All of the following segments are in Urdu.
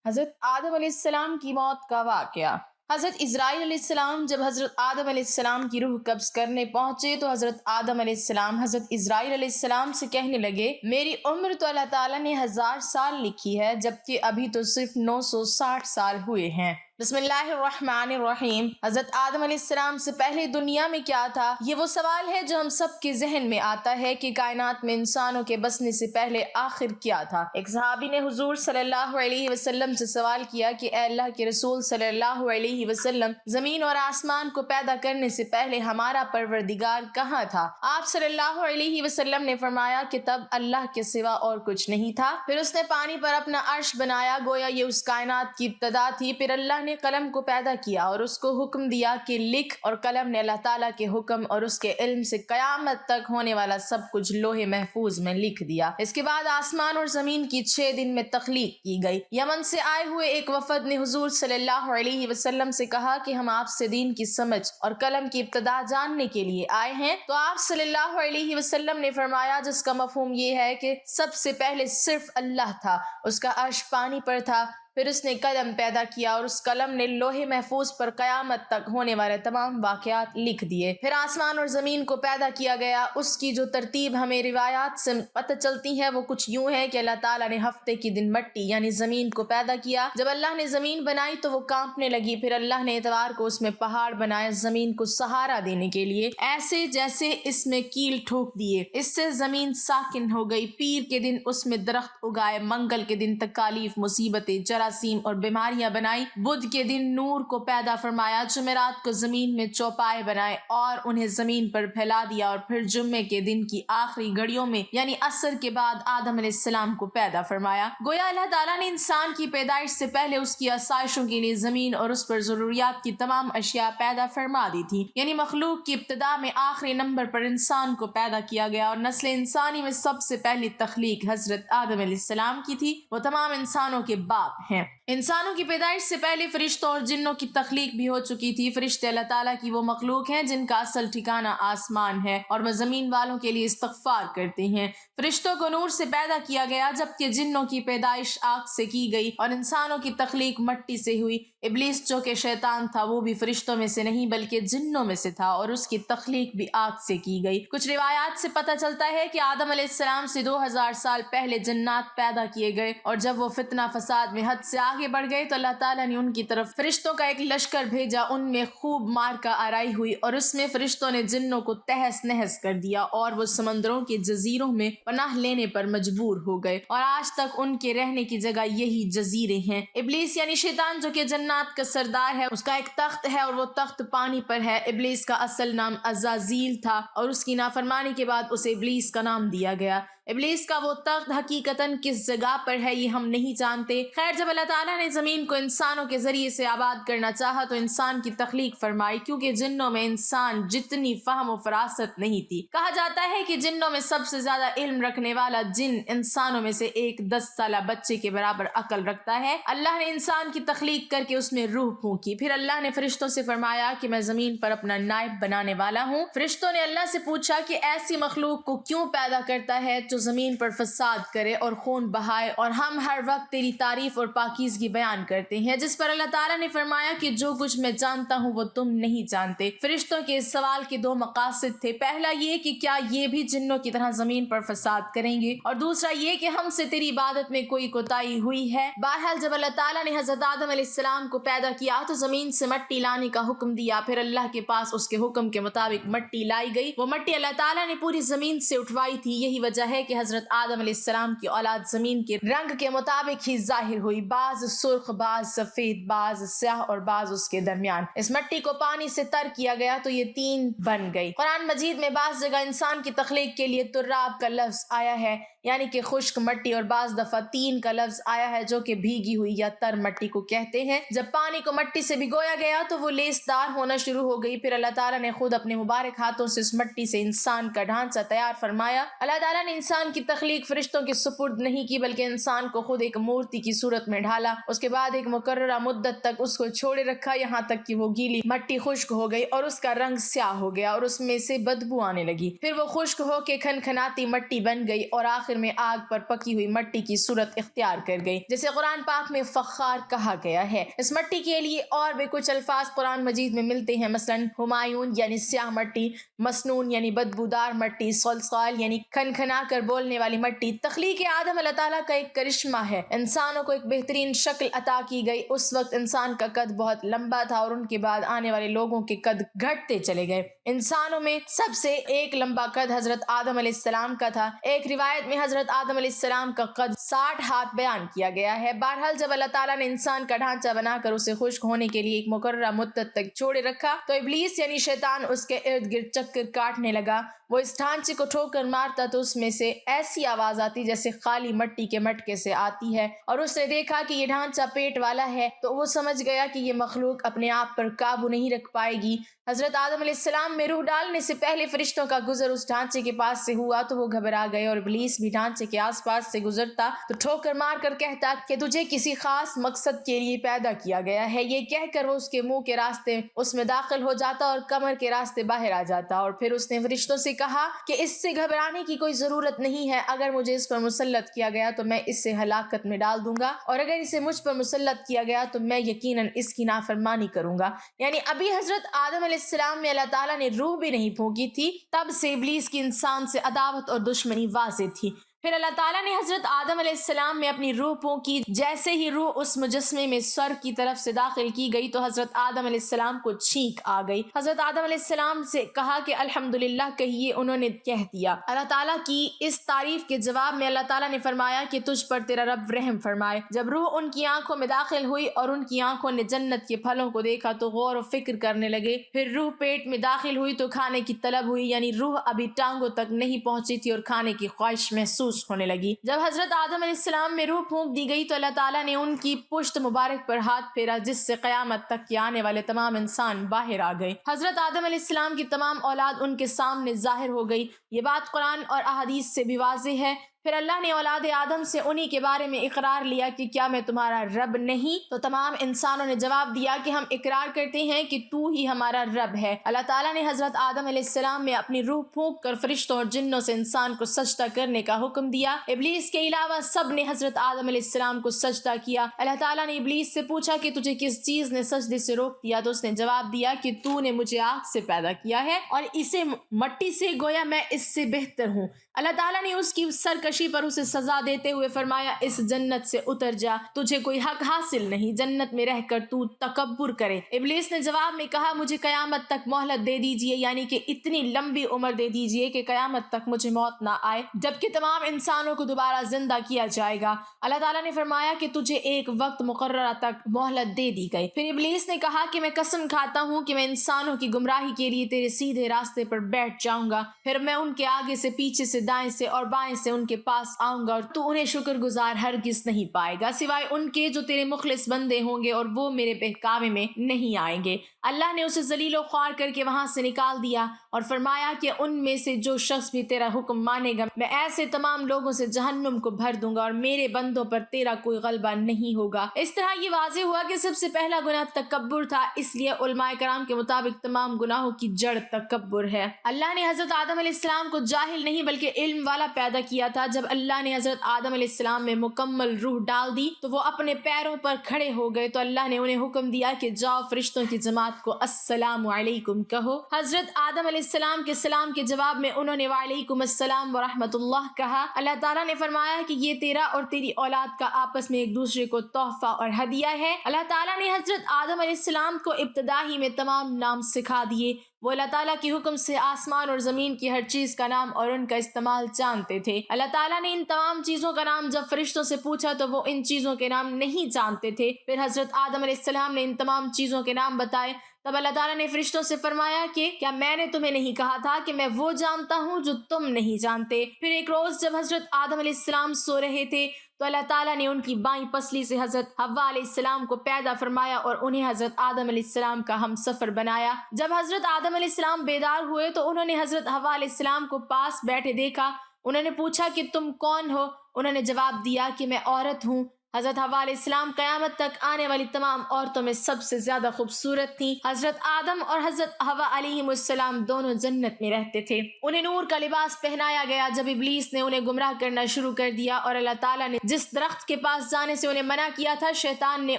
حضرت آدم علیہ السلام کی موت کا واقعہ۔ حضرت اسرائیل علیہ السلام جب حضرت آدم علیہ السلام کی روح قبض کرنے پہنچے تو حضرت آدم علیہ السلام حضرت اسرائیل علیہ السلام سے کہنے لگے، میری عمر تو اللہ تعالیٰ نے 1000 سال لکھی ہے، جبکہ ابھی تو صرف 960 سال ہوئے ہیں۔ بسم اللہ الرحمن الرحیم۔ حضرت آدم علیہ السلام سے پہلے دنیا میں کیا تھا؟ یہ وہ سوال ہے جو ہم سب کے ذہن میں آتا ہے کہ کائنات میں انسانوں کے بسنے سے پہلے آخر کیا تھا۔ ایک صحابی نے حضور صلی اللہ علیہ وسلم سے سوال کیا کہ اے اللہ کے رسول صلی اللہ علیہ وسلم، زمین اور آسمان کو پیدا کرنے سے پہلے ہمارا پروردگار کہاں تھا؟ آپ صلی اللہ علیہ وسلم نے فرمایا کہ تب اللہ کے سوا اور کچھ نہیں تھا۔ پھر اس نے پانی پر اپنا عرش بنایا، گویا یہ اس کائنات کی ابتدا تھی۔ پھر اللہ نے قلم کو پیدا کیا اور اس کو حکم دیا کہ لکھ، اور قلم نے اللہ تعالیٰ کے حکم اور اس کے علم سے قیامت تک ہونے والا سب کچھ لوح محفوظ میں لکھ دیا۔ اس کے بعد آسمان اور زمین کی 6 دن میں تخلیق کی گئی۔ یمن سے آئے ہوئے ایک وفد نے حضور صلی اللہ علیہ وسلم سے کہا کہ ہم آپ سے دین کی سمجھ اور قلم کی ابتدا جاننے کے لیے آئے ہیں، تو آپ صلی اللہ علیہ وسلم نے فرمایا، جس کا مفہوم یہ ہے کہ سب سے پہلے صرف اللہ تھا، اس کا عرش پانی پر تھا، پھر اس نے قلم پیدا کیا اور اس قلم نے لوح محفوظ پر قیامت تک ہونے والے تمام واقعات لکھ دیے۔ پھر آسمان اور زمین کو پیدا کیا گیا۔ اس کی جو ترتیب ہمیں روایات سے پتہ چلتی ہے وہ کچھ یوں ہے کہ اللہ تعالیٰ نے ہفتے کی دن مٹی یعنی زمین کو پیدا کیا۔ جب اللہ نے زمین بنائی تو وہ کانپنے لگی۔ پھر اللہ نے اتوار کو اس میں پہاڑ بنائے زمین کو سہارا دینے کے لیے، ایسے جیسے اس میں کیل ٹھوک دیے۔ اس سے زمین ساکن ہو گئی۔ پیر کے دن اس میں درخت اگائے، منگل کے دن تکالیف، مصیبتیں، جراثیم اور بیماریاں بنائی، بدھ کے دن نور کو پیدا فرمایا، جمعرات کو زمین میں چوپائے بنائے اور انہیں زمین پر پھیلا دیا، اور پھر جمعے کے دن کی آخری گھڑیوں میں یعنی عصر کے بعد آدم علیہ السلام کو پیدا فرمایا۔ گویا اللہ تعالیٰ نے انسان کی پیدائش سے پہلے اس کی آسائشوں کے لیے زمین اور اس پر ضروریات کی تمام اشیاء پیدا فرما دی تھی، یعنی مخلوق کی ابتدا میں آخری نمبر پر انسان کو پیدا کیا گیا، اور نسل انسانی میں سب سے پہلی تخلیق حضرت آدم علیہ السلام کی تھی۔ وہ تمام انسانوں کے باپ ہیں۔ انسانوں کی پیدائش سے پہلے فرشتوں اور جنوں کی تخلیق بھی ہو چکی تھی۔ فرشتے اللہ تعالیٰ کی وہ مخلوق ہیں جن کا اصل ٹھکانہ آسمان ہے، اور وہ زمین والوں کے لیے استغفار کرتے ہیں۔ فرشتوں کو نور سے پیدا کیا گیا، جبکہ جنوں کی پیدائش آگ سے کی گئی، اور انسانوں کی تخلیق مٹی سے ہوئی۔ ابلیس جو کہ شیطان تھا وہ بھی فرشتوں میں سے نہیں بلکہ جنوں میں سے تھا، اور اس کی تخلیق بھی آگ سے کی گئی۔ کچھ روایات سے پتہ چلتا ہے کہ آدم علیہ السلام سے 2000 سال پہلے جنات پیدا کیے گئے، اور جب وہ فتنہ فساد میں حد سے آگے بڑھ گئے تو اللہ تعالیٰ نے ان کی طرف فرشتوں کا ایک لشکر بھیجا۔ ان میں خوب مار کا آرائی ہوئی، اور اس میں فرشتوں نے جنوں کو تہس نہس کر دیا، اور وہ سمندروں کے جزیروں میں پناہ لینے پر مجبور ہو گئے، اور آج تک ان کے رہنے کی جگہ یہی جزیرے ہیں۔ ابلیس یعنی شیطان جو کہ جنات کا سردار ہے، اس کا ایک تخت ہے اور وہ تخت پانی پر ہے۔ ابلیس کا اصل نام عزازیل تھا، اور اس کی نافرمانی کے بعد اسے ابلیس کا نام دیا گیا۔ ابلیس کا وہ تخت حقیقتاً کس جگہ پر ہے یہ ہم نہیں جانتے۔ خیر، جب اللہ تعالیٰ نے زمین کو انسانوں کے ذریعے سے آباد کرنا چاہا تو انسان کی تخلیق فرمائی، کیونکہ جنوں میں انسان جتنی فہم و فراست نہیں تھی۔ کہا جاتا ہے کہ جنوں میں سب سے زیادہ علم رکھنے والا جن انسانوں میں سے ایک 10 سالہ بچے کے برابر عقل رکھتا ہے۔ اللہ نے انسان کی تخلیق کر کے اس میں روح پھونکی۔ پھر اللہ نے فرشتوں سے فرمایا کہ میں زمین پر اپنا نائب بنانے والا ہوں۔ فرشتوں نے اللہ سے پوچھا کہ ایسی مخلوق کو کیوں پیدا کرتا ہے جو زمین پر فساد کرے اور خون بہائے، اور ہم ہر وقت تیری تعریف اور پاکیزگی بیان کرتے ہیں۔ جس پر اللہ تعالیٰ نے فرمایا کہ جو کچھ میں جانتا ہوں وہ تم نہیں جانتے۔ فرشتوں کے اس سوال کے 2 مقاصد تھے، پہلا یہ کہ کیا یہ بھی جنوں کی طرح زمین پر فساد کریں گے، اور دوسرا یہ کہ ہم سے تیری عبادت میں کوئی کوتاہی ہوئی ہے۔ بہرحال جب اللہ تعالیٰ نے حضرت آدم علیہ السلام کو پیدا کیا تو زمین سے مٹی لانے کا حکم دیا۔ پھر اللہ کے پاس اس کے حکم کے مطابق مٹی لائی گئی۔ وہ مٹی اللہ تعالیٰ نے پوری زمین سے اٹھوائی تھی۔ یہی وجہ ہے کہ حضرت آدم علیہ السلام کی اولاد زمین کے رنگ کے مطابق ہی ظاہر ہوئی، بعض سرخ، بعض سفید، بعض سیاہ اور بعض اس کے درمیان۔ اس مٹی کو پانی سے تر کیا گیا تو یہ 3 بن گئی۔ قرآن مجید میں بعض جگہ انسان کی تخلیق کے لیے تراب کا لفظ آیا ہے، یعنی کہ خشک مٹی، اور بعض دفعہ تین کا لفظ آیا ہے جو کہ بھیگی ہوئی یا تر مٹی کو کہتے ہیں۔ جب پانی کو مٹی سے بھگویا گیا تو وہ لیسدار ہونا شروع ہو گئی، پھر اللہ تعالیٰ نے خود اپنے مبارک ہاتھوں سے اس مٹی سے انسان کا ڈھانچہ تیار فرمایا۔ اللہ تعالیٰ نے انسان کی تخلیق فرشتوں کے سپرد نہیں کی بلکہ انسان کو خود ایک مورتی کی صورت میں ڈھالا، اس کے بعد ایک مقررہ مدت تک اس کو چھوڑے رکھا، یہاں تک کہ وہ گیلی مٹی خشک ہو گئی اور اس کا رنگ سیاہ ہو گیا اور اس میں سے بدبو آنے لگی۔ پھر وہ خشک ہو کے کھنکھناتی مٹی بن گئی اور آخر آخر میں آگ پر پکی ہوئی مٹی کی صورت اختیار کر گئی، جسے قرآن پاک میں فخار کہا گیا ہے۔ اس مٹی کے لیے اور بھی کچھ الفاظ قرآن مجید میں ملتے ہیں، مثلاً ہمایون یعنی سیاہ مٹی، مسنون یعنی بدبودار مٹی، صلصال یعنی کھنکھنا کر بولنے والی مٹی۔ تخلیق آدم اللہ تعالیٰ کا ایک کرشمہ ہے۔ انسانوں کو ایک بہترین شکل عطا کی گئی۔ اس وقت انسان کا قد بہت لمبا تھا اور ان کے بعد آنے والے لوگوں کے قد گھٹتے چلے گئے۔ انسانوں میں سب سے ایک لمبا قد حضرت آدم علیہ السلام کا تھا۔ ایک روایت میں حضرت آدم علیہ السلام کا قد 60 ہاتھ بیان کیا گیا ہے۔ بہرحال جب اللہ تعالیٰ نے انسان کا ڈھانچہ بنا کر اسے خشک ہونے کے لیے ایک مقررہ مدت تک چھوڑے رکھا تو ابلیس یعنی شیطان اس کے ارد گرد چکر کاٹنے لگا۔ وہ اس ڈھانچے کو ٹھوکر مارتا تو اس میں سے ایسی آواز آتی جیسے خالی مٹی کے مٹکے سے آتی ہے، اور اس نے دیکھا کہ یہ ڈھانچہ پیٹ والا ہے تو وہ سمجھ گیا کہ یہ مخلوق اپنے آپ پر قابو نہیں رکھ پائے گی۔ حضرت آدم علیہ السلام میں روح ڈالنے سے پہلے فرشتوں کا گزر اس ڈھانچے کے پاس سے ہوا تو وہ گھبرا گئے، اور ابلیس بھی ڈھانچے کے آس پاس سے گزرتا تو ٹھوکر مار کر کہتا کہ تجھے کسی خاص مقصد کے لیے پیدا کیا گیا ہے۔ یہ کہہ کر وہ اس کے منہ کے راستے اس میں داخل ہو جاتا اور کمر کے راستے باہر آ جاتا، اور پھر اس نے فرشتوں سے کہا کہ اس سے گھبرانے کی کوئی ضرورت نہیں ہے، اگر مجھے اس پر مسلط کیا گیا تو میں اس سے ہلاکت میں ڈال دوں گا، اور اگر اسے مجھ پر مسلط کیا گیا تو میں یقیناً اس کی نافرمانی کروں گا۔ یعنی ابھی حضرت آدم علیہ السلام میں اللہ تعالیٰ نے روح بھی نہیں پھونکی تھی، تب سے ابلیس کی انسان سے عداوت اور دشمنی واضح تھی۔ پھر اللہ تعالیٰ نے حضرت آدم علیہ السلام میں اپنی روح پھونکی۔ جیسے ہی روح اس مجسمے میں سر کی طرف سے داخل کی گئی تو حضرت آدم علیہ السلام کو چھینک آ گئی۔ حضرت آدم علیہ السلام سے کہا کہ الحمدللہ کہیے، انہوں نے کہہ دیا۔ اللہ تعالیٰ کی اس تعریف کے جواب میں اللہ تعالیٰ نے فرمایا کہ تجھ پر تیرا رب رحم فرمائے۔ جب روح ان کی آنکھوں میں داخل ہوئی اور ان کی آنکھوں نے جنت کے پھلوں کو دیکھا تو غور و فکر کرنے لگے۔ پھر روح پیٹ میں داخل ہوئی تو کھانے کی طلب ہوئی، یعنی روح ابھی ٹانگوں تک نہیں پہنچی تھی اور کھانے کی خواہش محسوس ہونے لگی۔ جب حضرت آدم علیہ السلام میں روح پھونک دی گئی تو اللہ تعالیٰ نے ان کی پشت مبارک پر ہاتھ پھیرا، جس سے قیامت تک کے آنے والے تمام انسان باہر آ گئے۔ حضرت آدم علیہ السلام کی تمام اولاد ان کے سامنے ظاہر ہو گئی۔ یہ بات قرآن اور احادیث سے بھی واضح ہے۔ پھر اللہ نے اولاد آدم سے انہی کے بارے میں اقرار لیا کہ کیا میں تمہارا رب نہیں؟ تو تمام انسانوں نے جواب دیا کہ ہم اقرار کرتے ہیں کہ تو ہی ہمارا رب ہے۔ اللہ تعالیٰ نے حضرت آدم علیہ السلام میں اپنی روح پھونک کر فرشتوں اور جنوں سے انسان کو سجدہ کرنے کا حکم دیا۔ ابلیس کے علاوہ سب نے حضرت آدم علیہ السلام کو سجدہ کیا۔ اللہ تعالیٰ نے ابلیس سے پوچھا کہ تجھے کس چیز نے سجدے سے روک دیا؟ تو اس نے جواب دیا کہ تو نے مجھے آگ سے پیدا کیا ہے اور اسے مٹی سے، گویا میں اس سے بہتر ہوں۔ اللہ تعالیٰ نے اس کی سرکشی پر اسے سزا دیتے ہوئے فرمایا اس جنت سے اتر جا، تجھے کوئی حق حاصل نہیں جنت میں رہ کر تو تکبر کرے۔ ابلیس نے جواب میں کہا مجھے قیامت تک مہلت دے دیجئے، یعنی کہ اتنی لمبی عمر دے دیجئے کہ قیامت تک مجھے موت نہ آئے، جبکہ تمام انسانوں کو دوبارہ زندہ کیا جائے گا۔ اللہ تعالیٰ نے فرمایا کہ تجھے ایک وقت مقررہ تک مہلت دے دی گئی۔ پھر ابلیس نے کہا کہ میں قسم کھاتا ہوں کہ میں انسانوں کی گمراہی کے لیے تیرے سیدھے راستے پر بیٹھ جاؤں گا، پھر میں ان کے آگے سے، پیچھے سے، دائیں سے اور بائیں سے ان کے پاس آؤں گا، اور تو انہیں شکر گزار ہرگز نہیں پائے گا سوائے ان کے جو تیرے مخلص بندے ہوں گے، اور وہ میرے بہکاوے میں نہیں آئیں گے۔ اللہ نے اسے ذلیل و خوار کر کے وہاں سے نکال دیا اور فرمایا کہ ان میں سے جو شخص بھی تیرا حکم مانے گا میں ایسے تمام لوگوں سے جہنم کو بھر دوں گا، اور میرے بندوں پر تیرا کوئی غلبہ نہیں ہوگا۔ اس طرح یہ واضح ہوا کہ سب سے پہلا گناہ تکبر تھا، اس لیے علماء کرام کے مطابق تمام گناہوں کی جڑ تکبر ہے۔ اللہ نے حضرت آدم علیہ السلام کو جاہل نہیں بلکہ علم والا پیدا کیا تھا۔ جب اللہ نے حضرت آدم علیہ السلام میں مکمل روح ڈال دی تو وہ اپنے پیروں پر کھڑے ہو گئے، تو اللہ نے انہیں حکم دیا کہ جاؤ فرشتوں کی جماعت کو السلام علیکم کہو۔ حضرت آدم علیہ السلام کے سلام کے جواب میں انہوں نے وعلیکم السلام ورحمۃ اللہ کہا۔ اللہ تعالیٰ نے فرمایا کہ یہ تیرا اور تیری اولاد کا آپس میں ایک دوسرے کو تحفہ اور ہدیہ ہے۔ اللہ تعالیٰ نے حضرت آدم علیہ السلام کو ابتدا ہی میں تمام نام سکھا دیے۔ وہ اللہ تعالیٰ کے حکم سے آسمان اور زمین کی ہر چیز کا نام اور ان کا استعمال جانتے تھے۔ اللہ تعالیٰ نے ان تمام چیزوں کا نام جب فرشتوں سے پوچھا تو وہ ان چیزوں کے نام نہیں جانتے تھے۔ پھر حضرت آدم علیہ السلام نے ان تمام چیزوں کے نام بتائے۔ تب اللہ تعالیٰ نے فرشتوں سے فرمایا کہ کیا میں نے تمہیں نہیں کہا تھا کہ میں وہ جانتا ہوں جو تم نہیں جانتے؟ پھر ایک روز جب حضرت آدم علیہ السلام سو رہے تھے تو اللہ تعالیٰ نے ان کی بائیں پسلی سے حضرت حوا علیہ السلام کو پیدا فرمایا اور انہیں حضرت آدم علیہ السلام کا ہم سفر بنایا۔ جب حضرت آدم علیہ السلام بیدار ہوئے تو انہوں نے حضرت حوا علیہ السلام کو پاس بیٹھے دیکھا۔ انہوں نے پوچھا کہ تم کون ہو؟ انہوں نے جواب دیا کہ میں عورت ہوں۔ حضرت حوا علیہ السلام قیامت تک آنے والی تمام عورتوں میں سب سے زیادہ خوبصورت تھیں۔ حضرت آدم اور حضرت حوا علیہ السلام دونوں جنت میں رہتے تھے۔ انہیں نور کا لباس پہنایا گیا جب ابلیس نے انہیں گمراہ کرنا شروع کر دیا اور اللہ تعالیٰ نے جس درخت کے پاس جانے سے انہیں منع کیا تھا، شیطان نے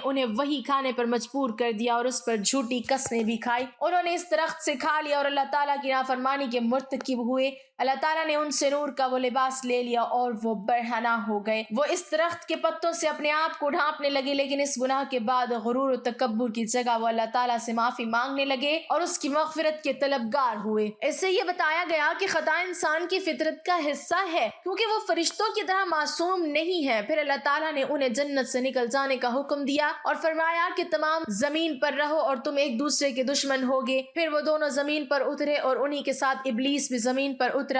انہیں وہی کھانے پر مجبور کر دیا اور اس پر جھوٹی قسمیں بھی کھائی۔ انہوں نے اس درخت سے کھا لیا اور اللہ تعالیٰ کی نافرمانی کے مرتکب ہوئے۔ اللہ تعالیٰ نے ان سے نور کا وہ لباس لے لیا اور وہ برہنہ ہو گئے۔ وہ اس درخت کے پتوں سے اپنے آپ کو ڈھانپنے لگے، لیکن اس گناہ کے بعد غرور و تکبر کی جگہ وہ اللہ تعالیٰ سے معافی مانگنے لگے اور اس کی مغفرت کے طلبگار ہوئے۔ اس سے یہ بتایا گیا کہ خطا انسان کی فطرت کا حصہ ہے، کیونکہ وہ فرشتوں کی طرح معصوم نہیں ہے۔ پھر اللہ تعالیٰ نے انہیں جنت سے نکل جانے کا حکم دیا اور فرمایا کہ تمام زمین پر رہو اور تم ایک دوسرے کے دشمن ہوگے۔ پھر وہ دونوں زمین پر اترے اور انہی کے ساتھ ابلیس بھی زمین پر اترا۔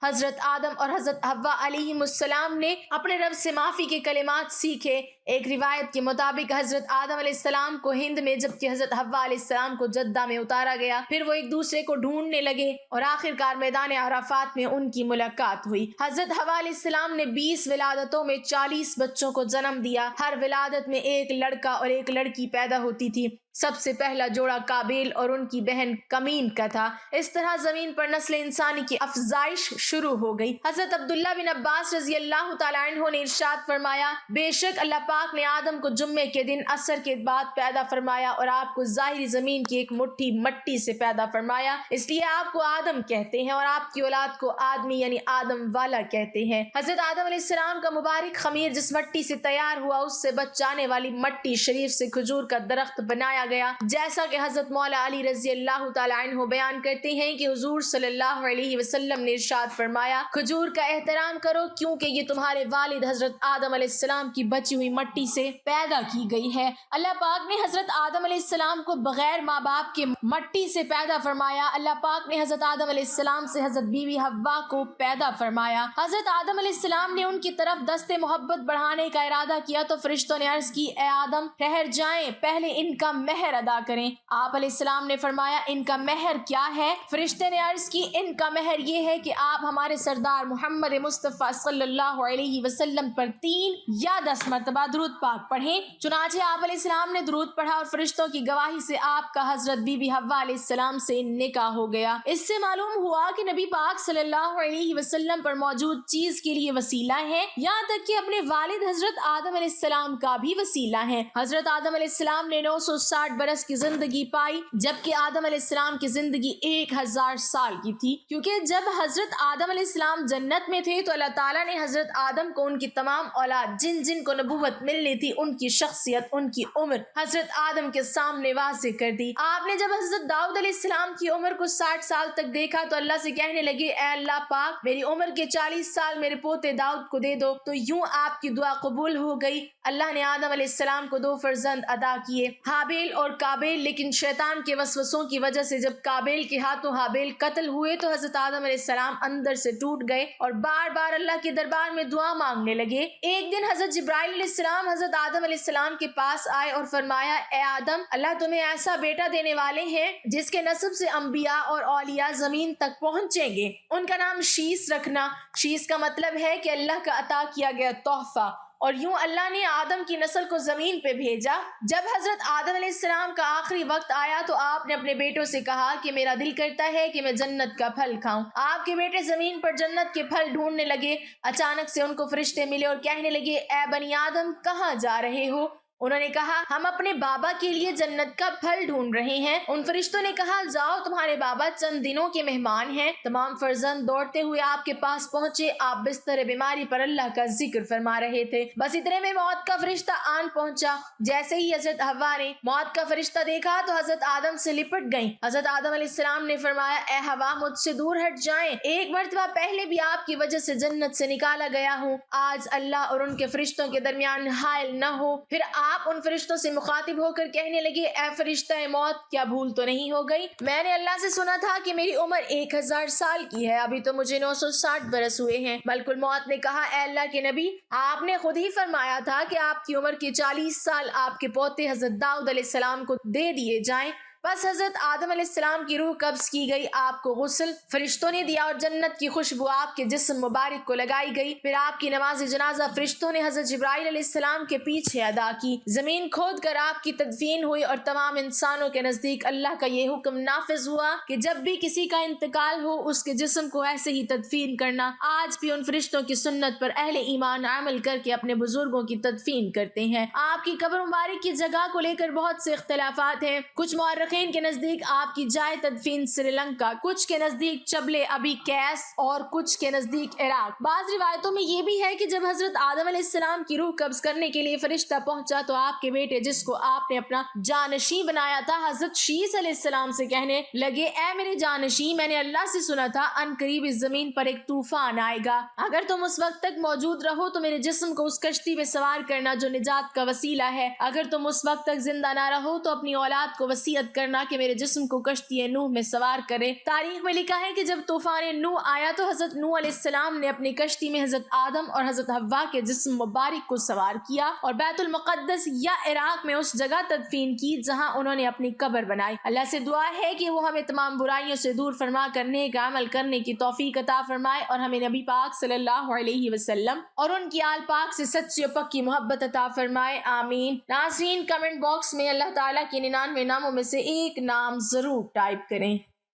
حضرت آدم اور حضرت حوا علیہ السلام نے اپنے رب سے معافی کے کلمات سیکھے۔ ایک روایت کے مطابق حضرت آدم علیہ السلام کو ہند میں جبکہ حضرت حوا علیہ السلام کو جدہ میں اتارا گیا۔ پھر وہ ایک دوسرے کو ڈھونڈنے لگے اور آخرکار میدان عرفات میں ان کی ملاقات ہوئی۔ حضرت حوا علیہ السلام نے 20 ولادتوں میں 40 بچوں کو جنم دیا۔ ہر ولادت میں ایک لڑکا اور ایک لڑکی پیدا ہوتی تھی۔ سب سے پہلا جوڑا قابیل اور ان کی بہن کمین کا تھا۔ اس طرح زمین پر نسل انسانی کی افزائش شروع ہو گئی۔ حضرت عبداللہ بن عباس رضی اللہ تعالیٰ عنہ نے ارشاد فرمایا، بے شک اللہ پاک نے آدم کو جمعے کے دن عصر کے بعد پیدا فرمایا اور آپ کو ظاہری زمین کی ایک مٹھی مٹی سے پیدا فرمایا، اس لیے آپ کو آدم کہتے ہیں اور آپ کی اولاد کو آدمی یعنی آدم والا کہتے ہیں۔ حضرت آدم علیہ السلام کا مبارک خمیر جس مٹی سے تیار ہوا، اس سے بچ جانے والی مٹی شریف سے کھجور کا درخت بنایا گیا، جیسا کہ حضرت مولا علی رضی اللہ تعالیٰ عنہ بیان کرتے ہیں کہ حضور صلی اللہ علیہ وسلم نے ارشاد فرمایا، کھجور کا احترام کرو کیونکہ یہ تمہارے والد حضرت آدم علیہ السلام کی بچی ہوئی مٹی سے پیدا کی گئی ہے۔ اللہ پاک نے حضرت آدم علیہ السلام کو بغیر ماں باپ کے مٹی سے پیدا فرمایا۔ اللہ پاک نے حضرت آدم علیہ السلام سے حضرت بیوی حوا کو پیدا فرمایا۔ حضرت آدم علیہ السلام نے ان کی طرف دست محبت بڑھانے کا ارادہ کیا تو فرشتوں نے عرض کی، اے آدم ٹھہر جائیں، پہلے ان کا مہر ادا کریں۔ آپ علیہ السلام نے فرمایا، ان کا مہر کیا ہے؟ فرشتے نے عرض کی، ان کا مہر یہ ہے کہ آپ ہمارے سردار محمد مصطفیٰ صلی اللہ علیہ وسلم پر 3 یا 10 مرتبہ درود پاک پڑھیں۔ چنانچہ آپ علیہ السلام نے درود پڑھا اور فرشتوں کی گواہی سے آپ کا حضرت بی بی حوا علیہ السلام سے نکاح ہو گیا۔ اس سے معلوم ہوا کہ نبی پاک صلی اللہ علیہ وسلم پر موجود چیز کے لیے وسیلہ ہے، یہاں تک کہ اپنے والد حضرت آدم علیہ السلام کا بھی وسیلہ ہے۔ حضرت آدم علیہ السلام نے 960 برس کی زندگی پائی، جبکہ آدم علیہ السلام کی زندگی 1000 سال کی تھی، کیونکہ جب حضرت آدم علیہ السلام جنت میں تھے تو اللہ تعالیٰ نے حضرت آدم کو ان کی تمام اولاد جن جن کو نبوت ملنی تھی، ان کی شخصیت، ان کی عمر حضرت آدم کے سامنے واضح کر دی۔ آپ نے جب حضرت داؤد علیہ السلام کی عمر کو 60 سال تک دیکھا تو اللہ سے کہنے لگے، اے اللہ پاک میری عمر کے 40 سال میرے پوتے داؤد کو دے دو، تو یوں آپ کی دعا قبول ہو گئی۔ اللہ نے آدم علیہ السلام کو 2 فرزند عطا کیے، حابیل اور قابیل، لیکن شیطان کے وسوسوں کی وجہ سے جب قابیل کے ہاتھوں حابیل قتل ہوئے تو حضرت آدم علیہ السلام اندر سے ٹوٹ گئے اور بار بار اللہ کے دربار میں دعا مانگنے لگے۔ ایک دن حضرت جبرائیل علیہ السلام حضرت آدم علیہ السلام کے پاس آئے اور فرمایا، اے آدم اللہ تمہیں ایسا بیٹا دینے والے ہیں جس کے نسب سے انبیاء اور اولیاء زمین تک پہنچیں گے، ان کا نام شیس رکھنا۔ شیس کا مطلب ہے کہ اللہ کا عطا کیا گیا تحفہ۔ اور یوں اللہ نے آدم کی نسل کو زمین پہ بھیجا۔ جب حضرت آدم علیہ السلام کا آخری وقت آیا تو آپ نے اپنے بیٹوں سے کہا کہ میرا دل کرتا ہے کہ میں جنت کا پھل کھاؤں۔ آپ کے بیٹے زمین پر جنت کے پھل ڈھونڈنے لگے۔ اچانک سے ان کو فرشتے ملے اور کہنے لگے، اے بنی آدم کہاں جا رہے ہو؟ انہوں نے کہا، ہم اپنے بابا کے لیے جنت کا پھل ڈھونڈ رہے ہیں۔ ان فرشتوں نے کہا، جاؤ تمہارے بابا چند دنوں کے مہمان ہیں۔ تمام فرزند دوڑتے ہوئے آپ کے پاس پہنچے۔ آپ بستر بیماری پر اللہ کا ذکر فرما رہے تھے، بس اتنے میں موت کا فرشتہ آن پہنچا۔ جیسے ہی حضرت حوا نے موت کا فرشتہ دیکھا تو حضرت آدم سے لپٹ گئیں۔ حضرت آدم علیہ السلام نے فرمایا، اے حوا مجھ سے دور ہٹ جائیں، ایک مرتبہ پہلے بھی آپ کی وجہ سے جنت سے نکالا گیا ہوں، آج اللہ اور ان کے فرشتوں کے درمیان حائل نہ ہو۔ پھر آپ ان فرشتوں سے مخاطب ہو کر کہنے لگے، اے فرشتہ موت کیا بھول تو نہیں ہو گئی؟ میں نے اللہ سے سنا تھا کہ میری عمر 1000 سال کی ہے، ابھی تو مجھے 960 برس ہوئے ہیں۔ ملک الموت نے کہا، اے اللہ کے نبی آپ نے خود ہی فرمایا تھا کہ آپ کی عمر کے 40 سال آپ کے پوتے حضرت داؤد علیہ السلام کو دے دیے جائیں۔ بس حضرت آدم علیہ السلام کی روح قبض کی گئی، آپ کو غسل فرشتوں نے دیا اور جنت کی خوشبو آپ کے جسم مبارک کو لگائی گئی۔ پھر آپ کی نماز جنازہ فرشتوں نے حضرت جبرائیل علیہ السلام کے پیچھے ادا کی۔ زمین کھود کر آپ کی تدفین ہوئی اور تمام انسانوں کے نزدیک اللہ کا یہ حکم نافذ ہوا کہ جب بھی کسی کا انتقال ہو اس کے جسم کو ایسے ہی تدفین کرنا۔ آج بھی ان فرشتوں کی سنت پر اہل ایمان عمل کر کے اپنے بزرگوں کی تدفین کرتے ہیں۔ آپ کی قبر مبارک کی جگہ کو لے کر بہت سے اختلافات ہیں۔ کچھ مورخین کے نزدیک آپ کی جائے تدفین سری لنکا، کچھ کے نزدیک چبلے ابی کیس اور کچھ کے نزدیک عراق۔ بعض روایتوں میں یہ بھی ہے کہ جب حضرت آدم علیہ السلام کی روح قبض کرنے کے لیے فرشتہ پہنچا تو آپ کے بیٹے جس کو آپ نے اپنا جانشین بنایا تھا حضرت شیس علیہ السلام سے کہنے لگے، اے میرے جانشین، میں نے اللہ سے سنا تھا ان قریب اس زمین پر ایک طوفان آئے گا، اگر تم اس وقت تک موجود رہو تو میرے جسم کو اس کشتی میں سوار کرنا جو نجات کا وسیلہ ہے، اگر تم اس وقت تک زندہ نہ رہو تو اپنی اولاد کو وصیت کرنا کہ میرے جسم کو کشتی نوح میں سوار کرے۔ تاریخ میں لکھا ہے کہ جب طوفان نوح آیا تو حضرت نوح علیہ السلام نے اپنی کشتی میں حضرت آدم اور حضرت حوا کے جسم مبارک کو سوار کیا اور بیت المقدس یا عراق میں اس جگہ تدفین کی جہاں انہوں نے اپنی قبر بنائی۔ اللہ سے دعا ہے کہ وہ ہمیں تمام برائیوں سے دور فرما کر نیک عمل کرنے کی توفیق عطا فرمائے اور ہمیں نبی پاک صلی اللہ علیہ وسلم اور ان کی آل پاک سے سچی و پکی محبت عطا فرمائے، آمین۔ ناظرین، کمنٹ باکس میں اللہ تعالیٰ کے 99 ناموں میں سے ایک نام ضرور ٹائپ کریں۔